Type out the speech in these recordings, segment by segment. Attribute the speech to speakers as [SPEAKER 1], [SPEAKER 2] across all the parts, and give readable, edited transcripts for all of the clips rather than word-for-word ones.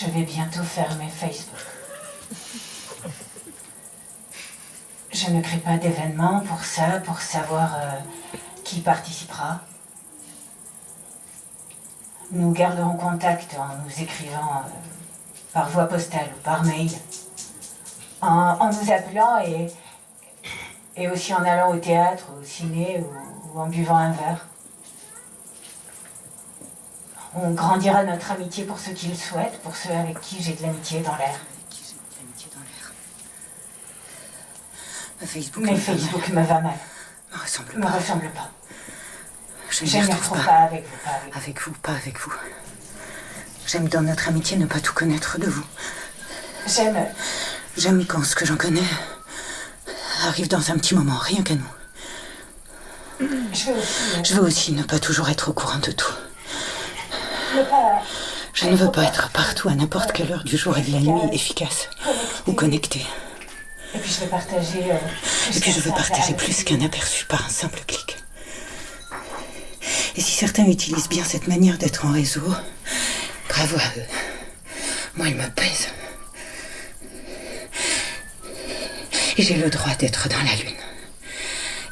[SPEAKER 1] Je vais bientôt fermer Facebook. Je ne crée pas d'événements pour ça, pour savoir qui participera. Nous garderons contact en nous écrivant par voie postale ou par mail, en nous appelant et aussi en allant au théâtre, au ciné ou en buvant un verre. On grandira notre amitié pour ceux qui le souhaitent, pour ceux avec qui j'ai de l'amitié dans l'air. Mais Facebook me va mal. Me ressemble pas. Je ne m'y retrouve pas avec vous, pas avec vous.
[SPEAKER 2] Avec vous, pas avec vous. J'aime dans notre amitié ne pas tout connaître de vous. J'aime quand ce que j'en connais arrive dans un petit moment, rien qu'à nous. Je veux aussi ne pas toujours être au courant de tout. Je ne veux pas être partout à n'importe quelle heure du jour et de la nuit, efficace ou connecté.
[SPEAKER 1] Et puis je veux partager
[SPEAKER 2] plus qu'un aperçu par un simple clic. Et si certains utilisent bien cette manière d'être en réseau, bravo à eux. Moi, il me pèse. Et j'ai le droit d'être dans la lune.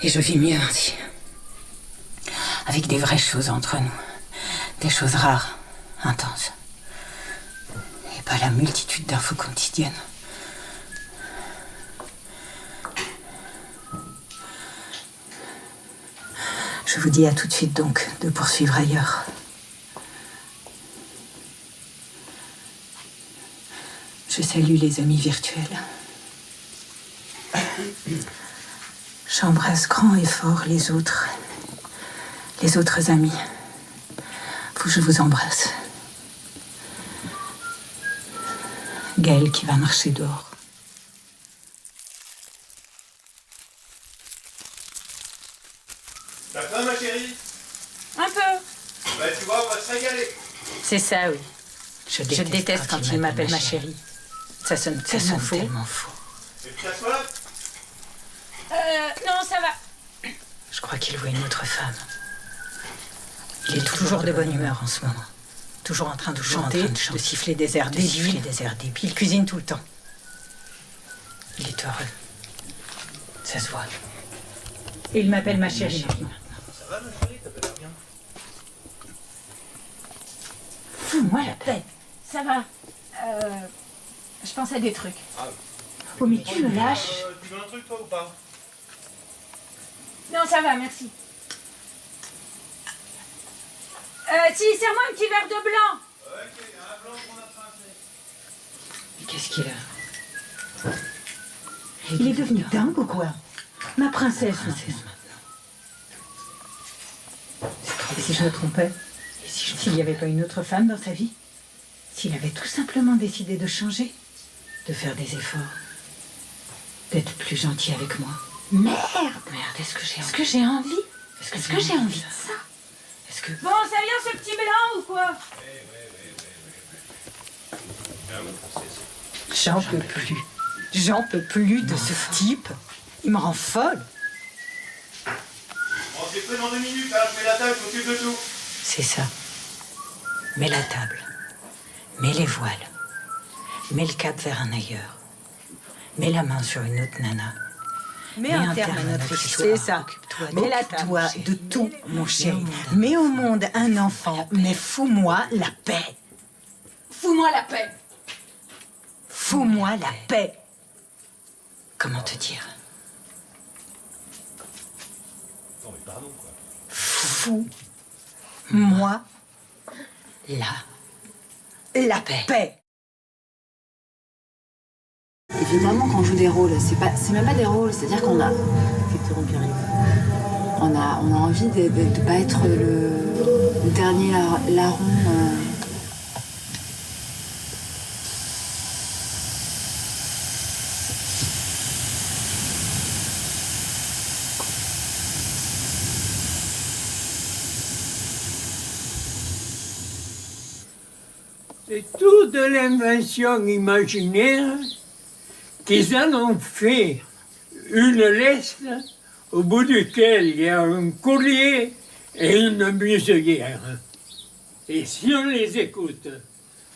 [SPEAKER 2] Et je vis mieux ainsi. Avec des vraies choses entre nous. Des choses rares, intenses. Et pas la multitude d'infos quotidiennes. Je vous dis à tout de suite donc de poursuivre ailleurs. Je salue les amis virtuels. J'embrasse grand et fort les autres amis. Je vous embrasse. Gaëlle qui va marcher dehors.
[SPEAKER 3] T'as faim, ma chérie?
[SPEAKER 4] Un peu.
[SPEAKER 3] Bah, tu vois, on va se régaler.
[SPEAKER 2] C'est ça, oui. Je déteste quand il m'appelle ma chérie. Ça sonne tellement faux.
[SPEAKER 3] Et puis t'assois?
[SPEAKER 4] Non, ça va.
[SPEAKER 2] Je crois qu'il voit une autre femme. Il est toujours de bonne humeur en ce moment. Toujours en train de chanter, de siffler des airs débiles. Il cuisine tout le temps. Il est heureux. Ça se voit. Et il m'appelle ma chérie.
[SPEAKER 3] Ça va, ma chérie? T'as pas l'air bien.
[SPEAKER 2] Fous-moi la paix.
[SPEAKER 4] Ça va. Je pense à des trucs.
[SPEAKER 3] Ah,
[SPEAKER 4] Oh, mais tu me lâches.
[SPEAKER 3] Tu veux un truc, toi, ou pas?
[SPEAKER 4] Non, ça va, merci. Si, serre-moi un petit verre de blanc.
[SPEAKER 3] Ok, un blanc pour notre princesse.
[SPEAKER 2] Qu'est-ce qu'il a?
[SPEAKER 4] Il est devenu dingue ou quoi? Ma princesse.
[SPEAKER 2] Et si je me trompais? S'il n'y avait pas une autre femme dans sa vie? S'il avait tout simplement décidé de changer? De faire des efforts? D'être plus gentil avec moi?
[SPEAKER 4] Merde,
[SPEAKER 2] est-ce que j'ai envie?
[SPEAKER 4] Est-ce que j'ai envie de ça?
[SPEAKER 2] Est-ce que...
[SPEAKER 4] Bon, ça vient ce petit blanc ou quoi?
[SPEAKER 2] J'en peux plus. J'en peux plus de ce type. Il me rend folle.
[SPEAKER 3] Bon, c'est prêt dans 2 minutes, hein. Je mets la table, s'occupe de tout.
[SPEAKER 2] C'est ça. Mets la table. Mets les voiles. Mets le cap vers un ailleurs. Mets la main sur une autre nana. Mets un terme à notre histoire. C'est ça. Occupe-toi de tout, mon chéri. Mets au monde un enfant, mais fous-moi la paix.
[SPEAKER 4] Fous-moi la paix.
[SPEAKER 2] Fous-moi la paix. Comment te dire?
[SPEAKER 3] Non, mais pardon, quoi.
[SPEAKER 2] Fous-moi la paix.
[SPEAKER 5] Évidemment, quand on joue des rôles, c'est même pas des rôles, c'est-à-dire qu'on a, on a envie de ne pas être le dernier larron.
[SPEAKER 6] C'est tout de l'invention imaginaire qu'ils en ont fait une liste au bout duquel il y a un collier et une muselière. Et si on les écoute,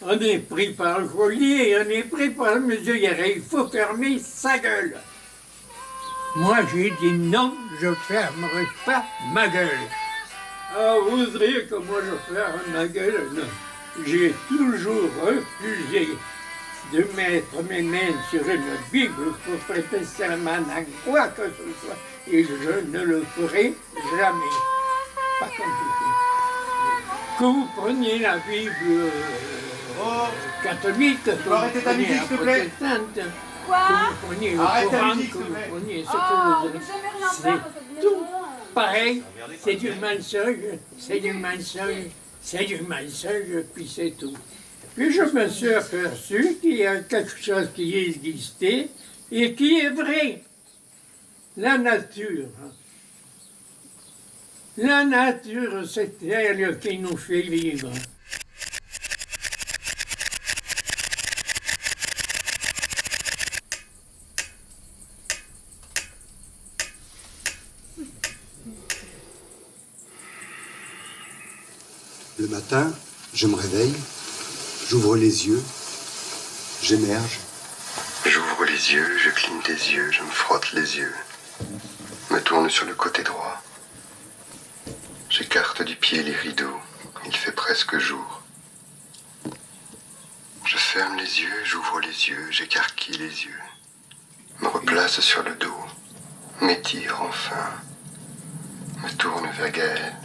[SPEAKER 6] On est pris par le collier, on est pris par le mesuré. Il faut fermer sa gueule. Moi, j'ai dit non, je fermerai pas ma gueule. Ah, vous voudriez que moi je ferme ma gueule? Non. J'ai toujours refusé de mettre mes mains sur une Bible pour prêter serment à quoi que ce soit. Et je ne le ferai jamais. Pas compliqué. Que vous preniez la Bible catholique, que vous
[SPEAKER 3] arrêter ta
[SPEAKER 6] preniez
[SPEAKER 3] musique,
[SPEAKER 6] la
[SPEAKER 3] s'il te plaît.
[SPEAKER 6] protestante,
[SPEAKER 1] Quoi?
[SPEAKER 6] que vous preniez le
[SPEAKER 3] Arrête ta
[SPEAKER 6] Coran,
[SPEAKER 3] musique,
[SPEAKER 6] que
[SPEAKER 3] s'il te
[SPEAKER 6] vous
[SPEAKER 3] plaît.
[SPEAKER 6] preniez ce
[SPEAKER 1] Oh,
[SPEAKER 6] que vous
[SPEAKER 1] mais jamais rien
[SPEAKER 6] c'est
[SPEAKER 1] faire,
[SPEAKER 6] tout pareil, c'est du mensonge, c'est du mensonge, c'est du mensonge, puis c'est tout. Puis je me suis aperçu qu'il y a quelque chose qui existait et qui est vrai. La nature. La nature, c'est elle qui nous fait vivre.
[SPEAKER 7] Le matin, je me réveille, j'ouvre les yeux, j'émerge.
[SPEAKER 8] J'ouvre les yeux, je cligne des yeux, je me frotte les yeux, me tourne sur le côté droit. J'écarte du pied les rideaux, il fait presque jour. Je ferme les yeux, j'ouvre les yeux, j'écarquille les yeux, me replace sur le dos, m'étire enfin, me tourne vers Gaëlle.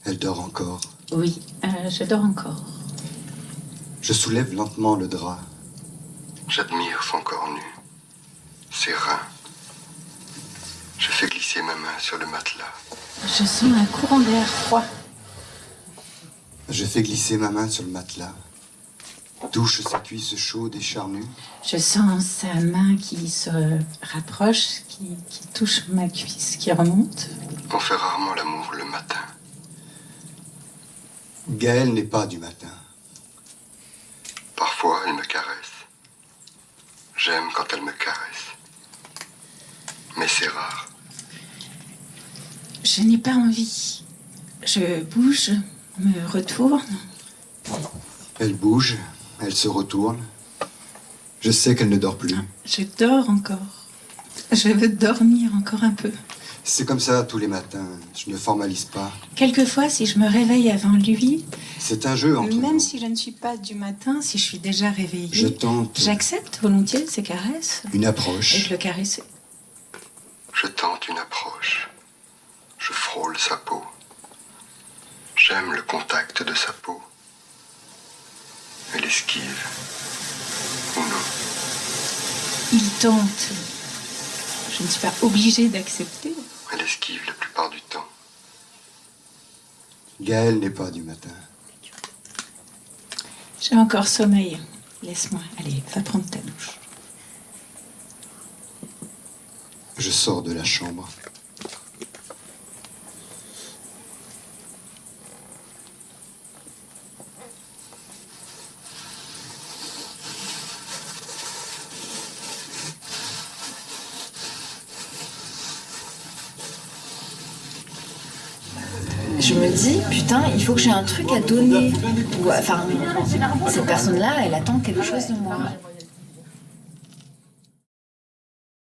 [SPEAKER 7] Elle dort encore.
[SPEAKER 2] Oui, je dors encore.
[SPEAKER 7] Je soulève lentement le drap.
[SPEAKER 8] J'admire son corps nu, ses reins. Je fais glisser ma main sur le matelas.
[SPEAKER 2] Je sens un courant d'air froid.
[SPEAKER 7] Je fais glisser ma main sur le matelas. Touche sa cuisse chaude et charnue.
[SPEAKER 2] Je sens sa main qui se rapproche, qui touche ma cuisse, qui remonte.
[SPEAKER 8] On fait rarement l'amour le matin.
[SPEAKER 7] Gaëlle n'est pas du matin.
[SPEAKER 8] Parfois, elle me caresse. J'aime quand elle me caresse. Mais c'est rare.
[SPEAKER 2] Je n'ai pas envie. Je bouge, me retourne.
[SPEAKER 7] Elle bouge, elle se retourne. Je sais qu'elle ne dort plus.
[SPEAKER 2] Je dors encore. Je veux dormir encore un peu.
[SPEAKER 7] C'est comme ça tous les matins. Je ne formalise pas.
[SPEAKER 2] Quelquefois, si je me réveille avant lui,
[SPEAKER 7] C'est un jeu entre
[SPEAKER 2] même
[SPEAKER 7] nous.
[SPEAKER 2] si je ne suis pas du matin, si je suis déjà
[SPEAKER 7] Je
[SPEAKER 2] réveillée,
[SPEAKER 7] tente
[SPEAKER 2] j'accepte volontiers ses caresses.
[SPEAKER 7] une
[SPEAKER 2] Et
[SPEAKER 7] approche.
[SPEAKER 2] je le caresse.
[SPEAKER 8] Je tente une approche. Je frôle sa peau. J'aime le contact de sa peau. Elle esquive. Ou non.
[SPEAKER 2] Il tente. Je ne suis pas obligée d'accepter.
[SPEAKER 8] Elle esquive la plupart du temps.
[SPEAKER 7] Gaëlle n'est pas du matin.
[SPEAKER 2] J'ai encore sommeil. Laisse-moi. Allez, va prendre ta douche.
[SPEAKER 7] Je sors de la chambre.
[SPEAKER 5] Je me dis, putain, il faut que j'ai un truc à donner. Ou, enfin, cette personne-là, elle attend quelque chose de moi.